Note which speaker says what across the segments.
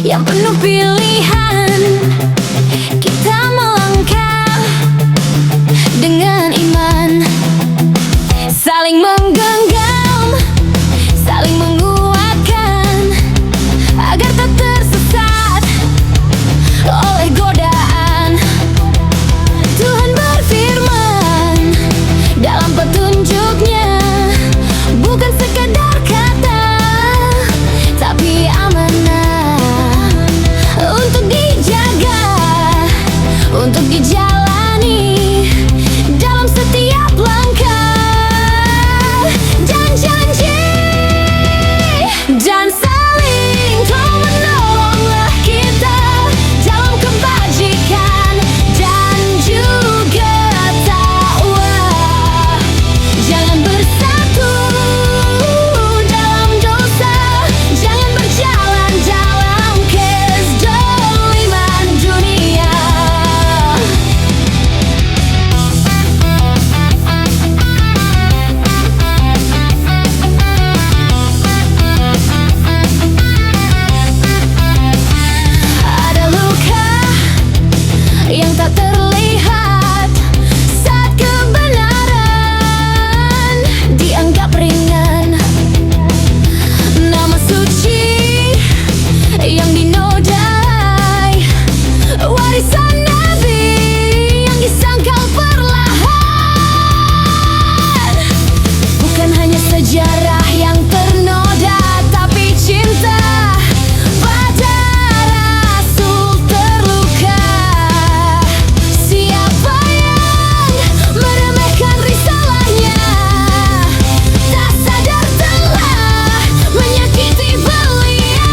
Speaker 1: Yang penuh pilihan, kita melangkah dengan iman, saling menggenggam, saling menguatkan, agar tak tersesat oleh godaan. Tuhan berfirman dalam petunjuk-Nya, bukan sekadar kata, tapi amanah untuk dijaga, untuk dijalani dalam setiap langkah, dan janji dan saling tolong menolonglah kita dalam kebajikan dan juga takwa. Jangan bersatu dalam dosa, jangan berjalan dalam kezaliman dunia. Ada luka yang tak terlihat saat kebenaran dianggap ringan. Nama suci yang dinodai, warisan Nabi yang disangkal perlahan. Bukan hanya sejarah yang ternoda, tapi cinta pada Rasul terluka. Siapa yang meremehkan risalahnya, tak sadar telah menyakiti beliau.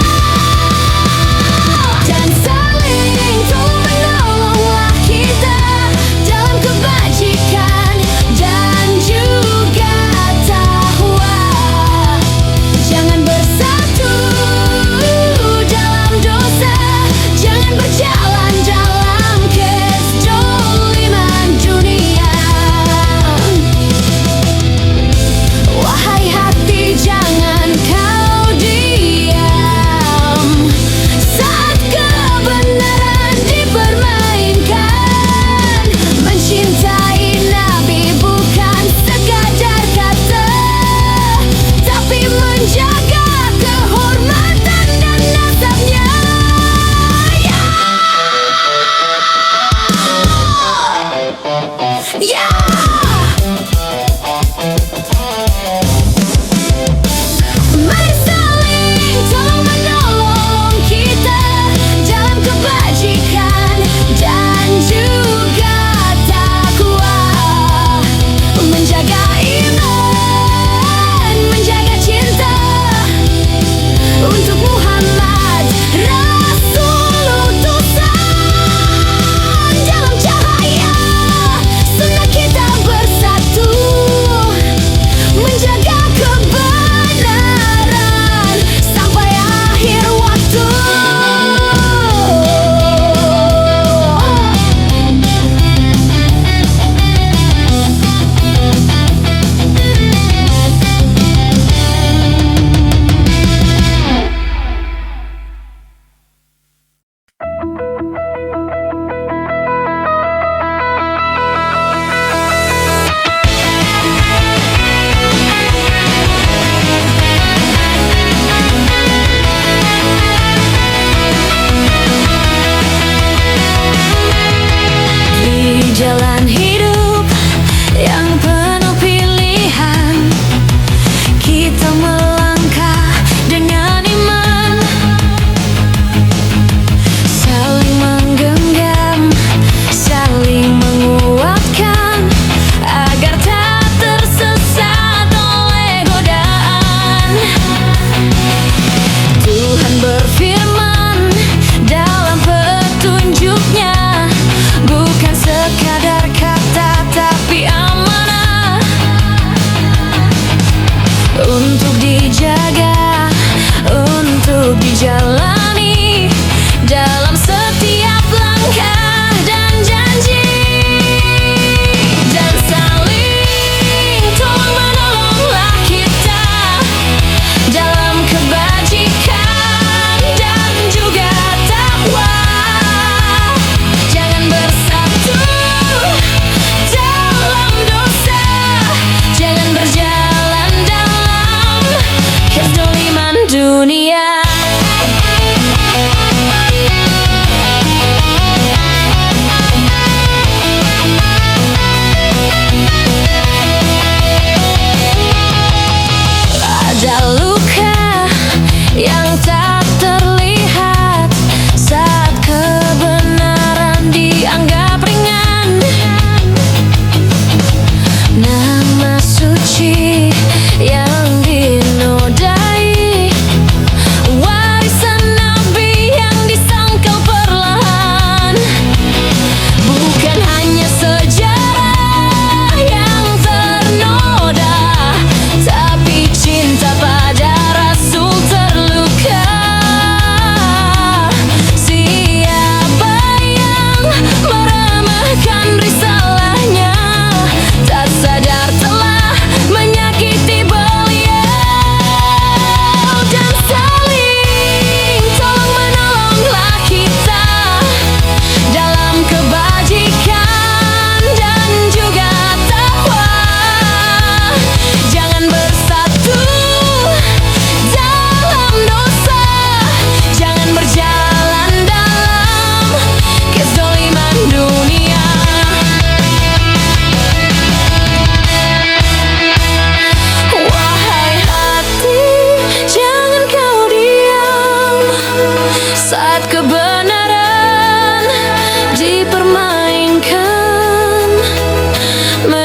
Speaker 1: Dan saling tolong menolonglah kita dalam kebajikan dan juga takwa. Jangan bersatu dalam dosa, jangan berjalan dalam kezaliman dunia. Wahai hati, jangan kau diam saat kebenaran dipermainkan. Mencintai Nabi bukan sekadar kata, tapi menjaga kehormatan dan nasabnya. Ya, mari saling tolong menolong kita dalam kebajikan dan juga takwa. Menjaga iman, menjaga cinta untuk Muhammad Rasul utusan. Dalam cahaya sunnah kita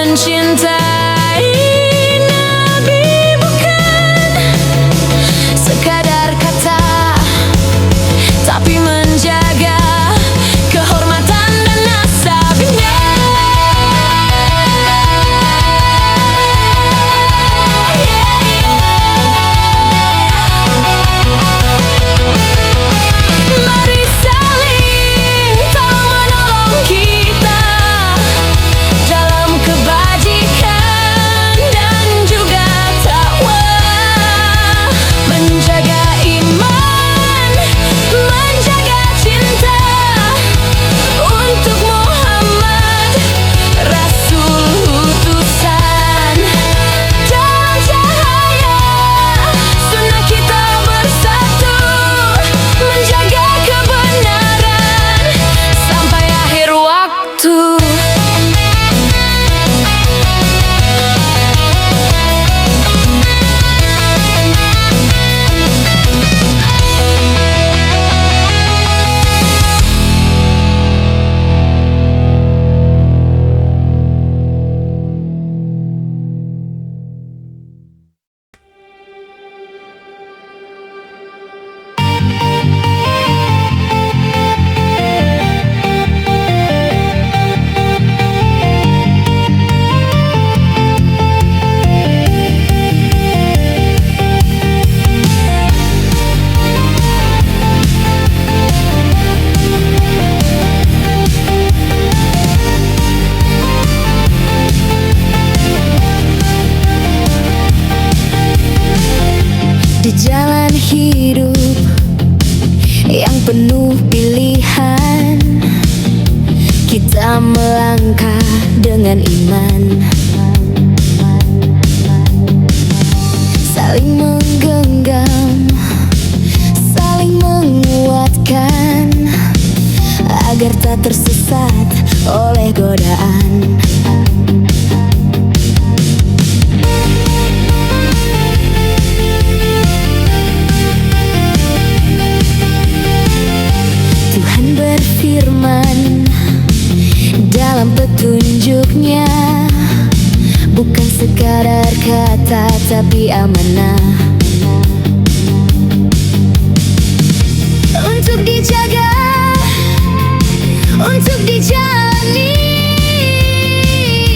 Speaker 1: Mencintai Nabi bukan sekadar kata, tapi menjaga kehormatan dan nasabnya. Mari saling tolong menolong kita dalam kebajikan dan juga takwa, menjaga iman, menjaga cinta untuk Muhammad Rasul utusan. Dalam cahaya sunnah kita bersatu, menjaga kebenaran sampai akhir waktu. Di jalan hidup yang penuh pilihan, kita melangkah dengan iman, saling menggenggam, saling menguatkan, agar tak tersesat oleh godaan. Tuhan berfirman dalam petunjuknya, bukan sekadar kata tapi amanah untuk dijaga, untuk dijalani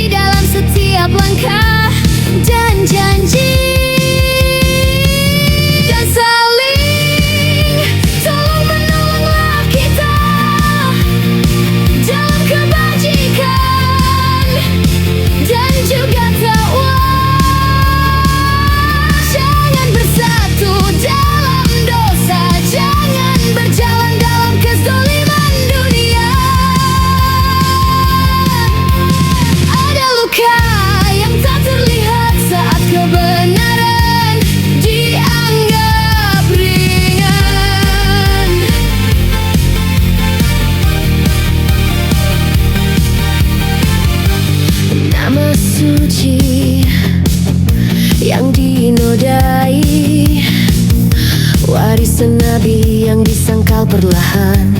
Speaker 1: dalam setiap langkah dan janji, dan saling tolong menolonglah kita dalam kebajikan dan juga takwa. Jangan bersatu dalam dosa, jangan berjalan dalam kezaliman dunia. Ada luka yang tak terlihat saat kebenaran dianggap ringan. Nama suci yang dinodai, warisan Nabi yang disangkal perlahan,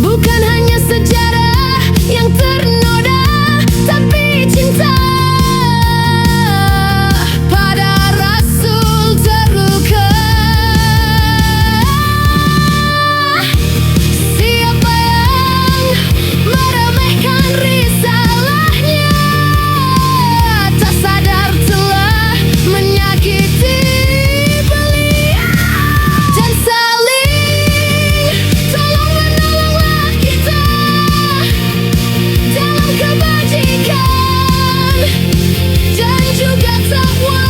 Speaker 1: bukan hanya sejarah yang ternoda, tapi cinta pada Rasul terluka. Siapa yang meremehkan risalahnya, tak sadar telah menyakiti beliau. Dan saling tolong menolonglah kita dalam kebajikan dan juga takwa.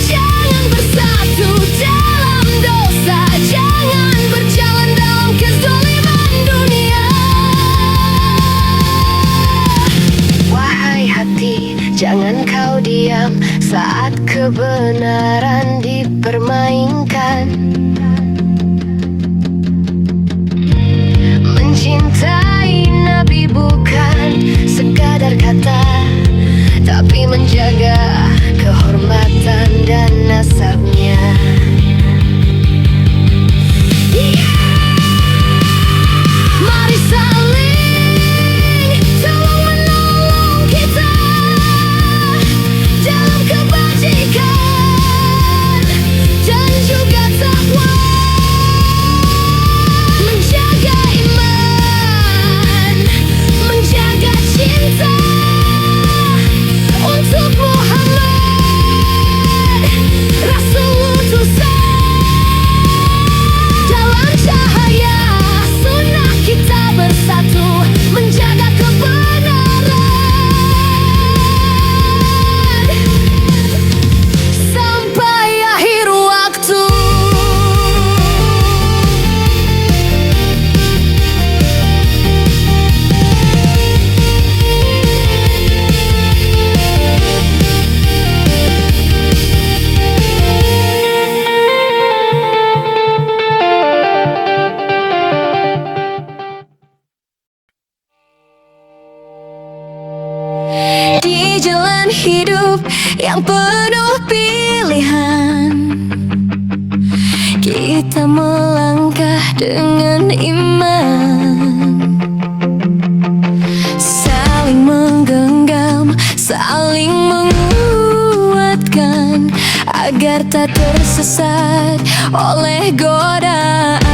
Speaker 1: Jangan bersatu dalam dosa, jangan berjalan dalam kezaliman dunia. Wahai hati, jangan kau diam saat kebenaran dipermainkan. Mencintai Nabi bukan sekadar kata, tapi menjaga kehormatan dan nasabnya. Mari saling jalan hidup yang penuh pilihan. Kita melangkah dengan iman, saling menggenggam, saling menguatkan, agar tak tersesat oleh godaan.